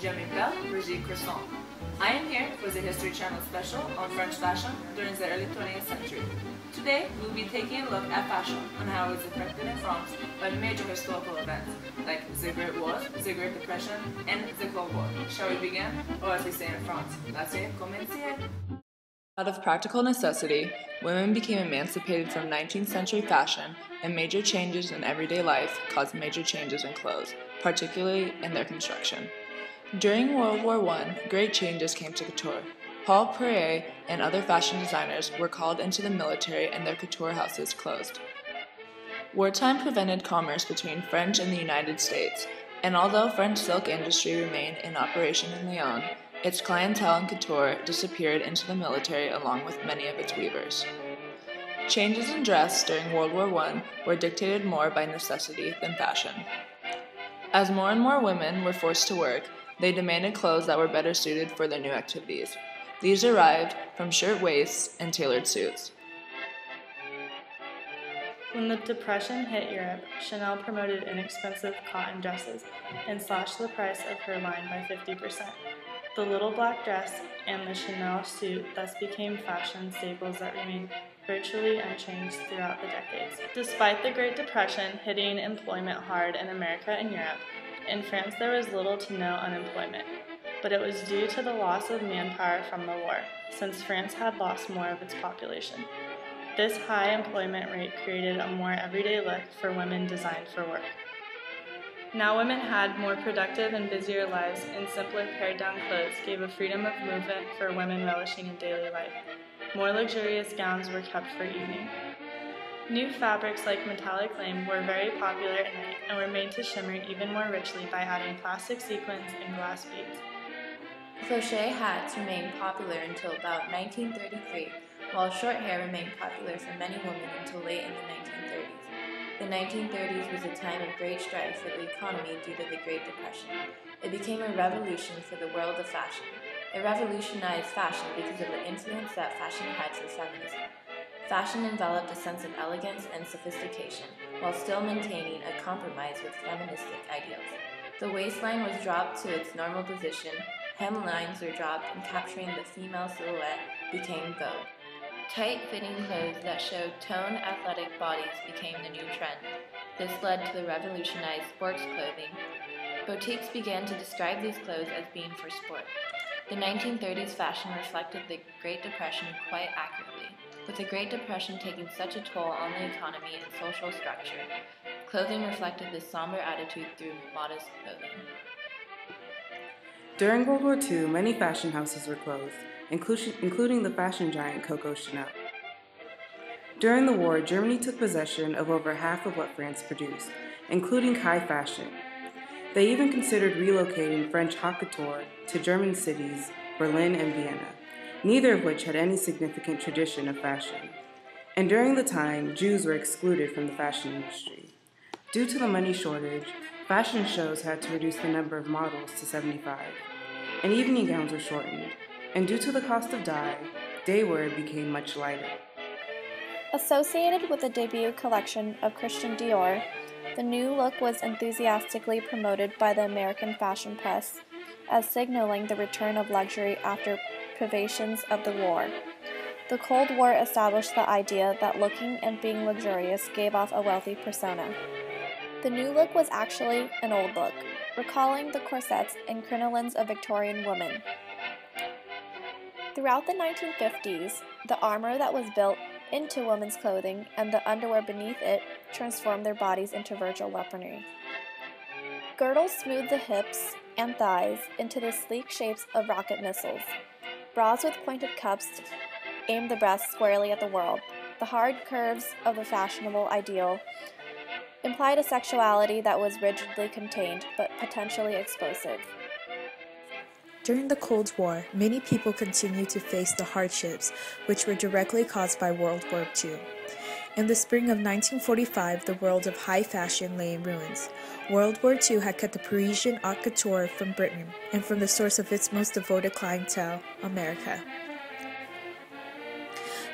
Je m'appelle Brigitte Cresson. I am here for the History Channel special on French fashion during the early 20th century. Today, we'll be taking a look at fashion and how it was affected in France by major historical events like the Great War, the Great Depression, and the Cold War. Shall we begin? Or as we say in France, laissez commencer. Out of practical necessity, women became emancipated from 19th century fashion, and major changes in everyday life caused major changes in clothes, particularly in their construction. During World War I, great changes came to couture. Paul Poiret and other fashion designers were called into the military and their couture houses closed. Wartime prevented commerce between French and the United States, and although French silk industry remained in operation in Lyon, its clientele in couture disappeared into the military along with many of its weavers. Changes in dress during World War I were dictated more by necessity than fashion. As more and more women were forced to work, they demanded clothes that were better suited for their new activities. These arrived from shirt waists and tailored suits. When the Depression hit Europe, Chanel promoted inexpensive cotton dresses and slashed the price of her line by 50%. The little black dress and the Chanel suit thus became fashion staples that remained virtually unchanged throughout the decades. Despite the Great Depression hitting employment hard in America and Europe, in France there was little to no unemployment, but it was due to the loss of manpower from the war, since France had lost more of its population. This high employment rate created a more everyday look for women designed for work. Now women had more productive and busier lives, and simpler pared-down clothes gave a freedom of movement for women relishing in daily life. More luxurious gowns were kept for evening. New fabrics like metallic lame were very popular at night and were made to shimmer even more richly by adding plastic sequins and glass beads. Crochet hats remained popular until about 1933, while short hair remained popular for many women until late in the 1930s. The 1930s was a time of great strife for the economy due to the Great Depression. It became a revolution for the world of fashion. It revolutionized fashion because of the influence that fashion had for feminism. Fashion enveloped a sense of elegance and sophistication, while still maintaining a compromise with feministic ideals. The waistline was dropped to its normal position, hemlines were dropped, and capturing the female silhouette became vogue. Tight-fitting clothes that showed toned, athletic bodies became the new trend. This led to the revolutionized sports clothing. Boutiques began to describe these clothes as being for sport. The 1930s fashion reflected the Great Depression quite accurately. With the Great Depression taking such a toll on the economy and social structure, clothing reflected this somber attitude through modest clothing. During World War II, many fashion houses were closed, including the fashion giant Coco Chanel. During the war, Germany took possession of over half of what France produced, including high fashion. They even considered relocating French haute couture to German cities, Berlin and Vienna, neither of which had any significant tradition of fashion. And during the time, Jews were excluded from the fashion industry. Due to the money shortage, fashion shows had to reduce the number of models to 75, and evening gowns were shortened. And due to the cost of dye, day wear became much lighter. Associated with the debut collection of Christian Dior, the new look was enthusiastically promoted by the American fashion press as signaling the return of luxury after privations of the war. The Cold War established the idea that looking and being luxurious gave off a wealthy persona. The new look was actually an old look, recalling the corsets and crinolines of Victorian women. Throughout the 1950s, the armor that was built into women's clothing and the underwear beneath it transformed their bodies into virtual weaponry. Girdles smoothed the hips and thighs into the sleek shapes of rocket missiles. Bras with pointed cups aimed the breasts squarely at the world. The hard curves of the fashionable ideal implied a sexuality that was rigidly contained but potentially explosive. During the Cold War, many people continued to face the hardships which were directly caused by World War II. In the spring of 1945, the world of high fashion lay in ruins. World War II had cut the Parisian haute couture from Britain and from the source of its most devoted clientele, America.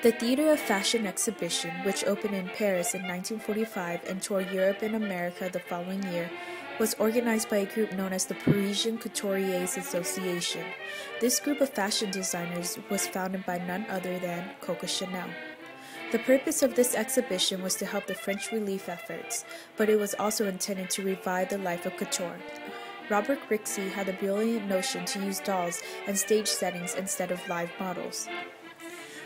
The Theater of Fashion exhibition, which opened in Paris in 1945 and toured Europe and America the following year, was organized by a group known as the Parisian Couturiers Association. This group of fashion designers was founded by none other than Coco Chanel. The purpose of this exhibition was to help the French relief efforts, but it was also intended to revive the life of couture. Robert Rixey had the brilliant notion to use dolls and stage settings instead of live models.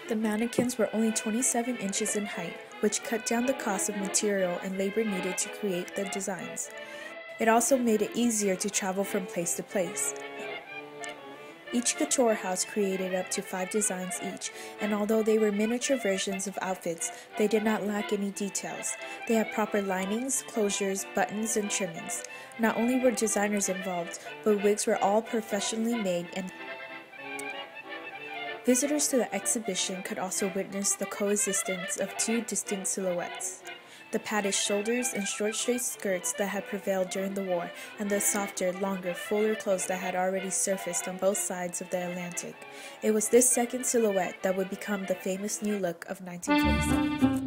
The mannequins were only 27 inches in height, which cut down the cost of material and labor needed to create the designs. It also made it easier to travel from place to place. Each couture house created up to 5 designs each, and although they were miniature versions of outfits, they did not lack any details. They had proper linings, closures, buttons, and trimmings. Not only were designers involved, but wigs were all professionally made, and visitors to the exhibition could also witness the coexistence of 2 distinct silhouettes: the padded shoulders and short straight skirts that had prevailed during the war, and the softer, longer, fuller clothes that had already surfaced on both sides of the Atlantic. It was this second silhouette that would become the famous new look of 1947.